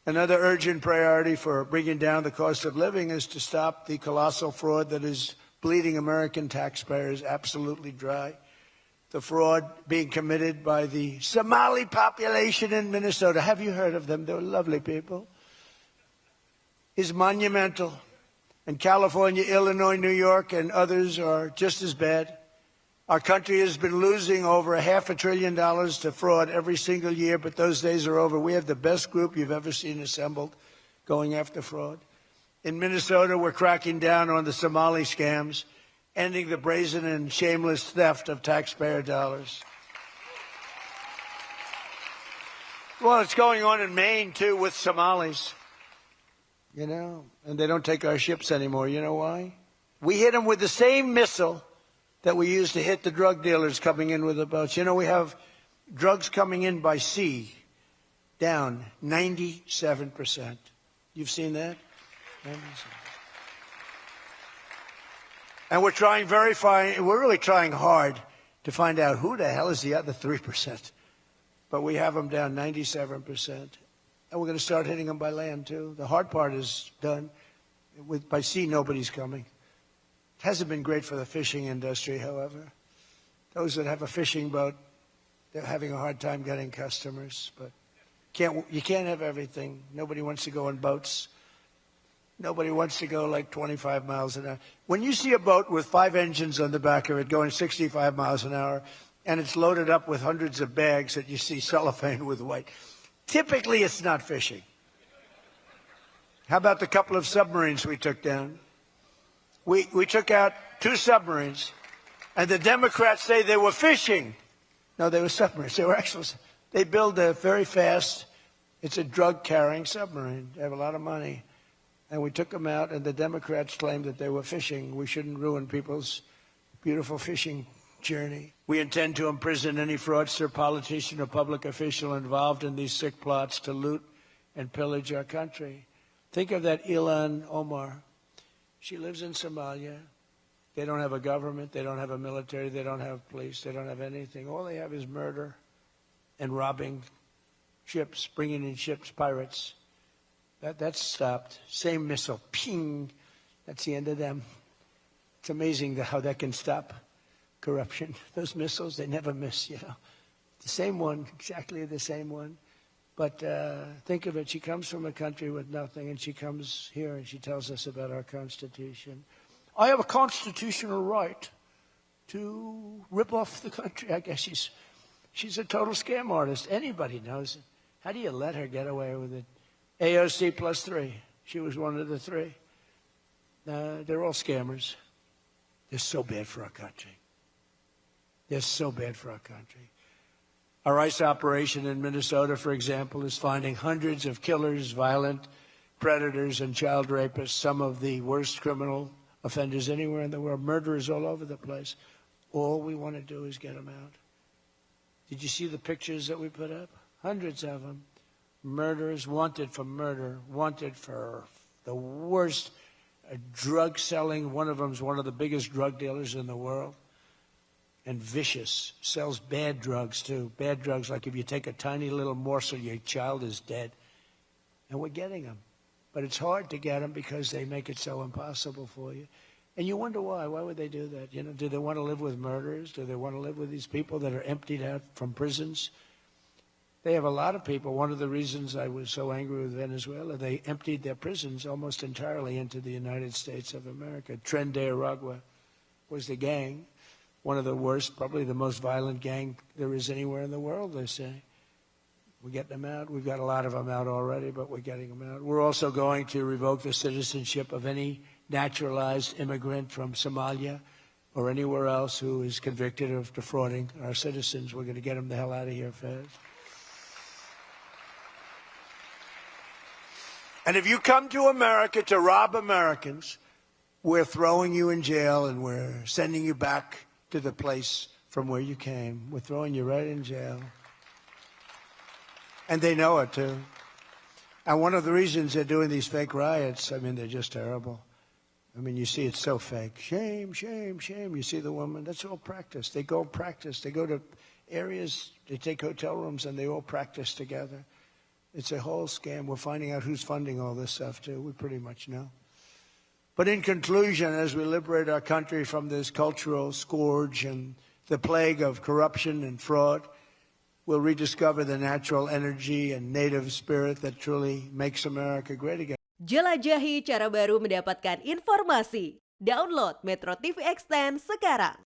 Another urgent priority for bringing down the cost of living is to stop the colossal fraud that is bleeding American taxpayers absolutely dry. The fraud being committed by the Somali population in Minnesota, have you heard of them? They're lovely people, is monumental. And California, Illinois, New York, and others are just as bad. Our country has been losing over $500 billion to fraud every single year, but those days are over. We have the best group you've ever seen assembled going after fraud. In Minnesota, we're cracking down on the Somali scams, ending the brazen and shameless theft of taxpayer dollars. Well, it's going on in Maine, too, with Somalis. You know, and they don't take our ships anymore. You know why? We hit them with the same missile that we used to hit the drug dealers coming in with the boats. You know, we have drugs coming in by sea down 97%. You've seen that? 97%. And we're trying we're really trying hard to find out who the hell is the other 3%. But we have them down 97%. And we're going to start hitting them by land, too. The hard part is done. By sea, nobody's coming. It hasn't been great for the fishing industry, however. Those that have a fishing boat, they're having a hard time getting customers. But you can't have everything. Nobody wants to go on boats. Nobody wants to go like 25 miles an hour. When you see a boat with 5 engines on the back of it going 65 miles an hour, and it's loaded up with hundreds of bags that you see cellophane with white, typically, it's not fishing. How about the couple of submarines we took down? We took out 2 submarines, and the Democrats say they were fishing. No, they were submarines. They build a very fast, it's a drug-carrying submarine. They have a lot of money. And we took them out, and the Democrats claimed that they were fishing. We shouldn't ruin people's beautiful fishing journey. We intend to imprison any fraudster, politician, or public official involved in these sick plots to loot and pillage our country. Think of that Ilhan Omar. She lives in Somalia. They don't have a government. They don't have a military. They don't have police. They don't have anything. All they have is murder and robbing ships, bringing in ships, pirates. That's stopped. Same missile. Ping. That's the end of them. It's amazing how that can stop corruption. Those missiles, they never miss, you know. The same one, exactly the same one. But think of it, she comes from a country with nothing, and she comes here and she tells us about our Constitution. I have a constitutional right to rip off the country. I guess she's a total scam artist. Anybody knows it. How do you let her get away with it? AOC plus 3. She was one of the 3. They're all scammers. They're so bad for our country. They're so bad for our country. Our ICE operation in Minnesota, for example, is finding hundreds of killers, violent predators, and child rapists, some of the worst criminal offenders anywhere in the world, murderers all over the place. All we want to do is get them out. Did you see the pictures that we put up? Hundreds of them. Murderers wanted for murder, wanted for the worst drug selling. One of them is one of the biggest drug dealers in the world. And vicious, sells bad drugs too. Bad drugs, like if you take a tiny little morsel, your child is dead. And we're getting them. But it's hard to get them because they make it so impossible for you. And you wonder why. Why would they do that? You know, do they want to live with murderers? Do they want to live with these people that are emptied out from prisons? They have a lot of people. One of the reasons I was so angry with Venezuela, they emptied their prisons almost entirely into the United States of America. Tren de Aragua was the gang. One of the worst, probably the most violent gang there is anywhere in the world, they say. We're getting them out. We've got a lot of them out already, but we're getting them out. We're also going to revoke the citizenship of any naturalized immigrant from Somalia or anywhere else who is convicted of defrauding our citizens. We're going to get them the hell out of here fast. And if you come to America to rob Americans, we're throwing you in jail and we're sending you back to the place from where you came. We're throwing you right in jail. And they know it, too. And one of the reasons they're doing these fake riots, I mean, they're just terrible. I mean, you see it's so fake. Shame, shame, shame. You see the woman, that's all practice. They go practice. They go to areas, they take hotel rooms, and they all practice together. It's a whole scam. We're finding out who's funding all this stuff, too. We pretty much know. But in conclusion, as we liberate our country from this cultural scourge and the plague of corruption and fraud, we'll rediscover the natural energy and native spirit that truly makes America great again. Jelajahi cara baru mendapatkan informasi. Download Metro TV Extend sekarang.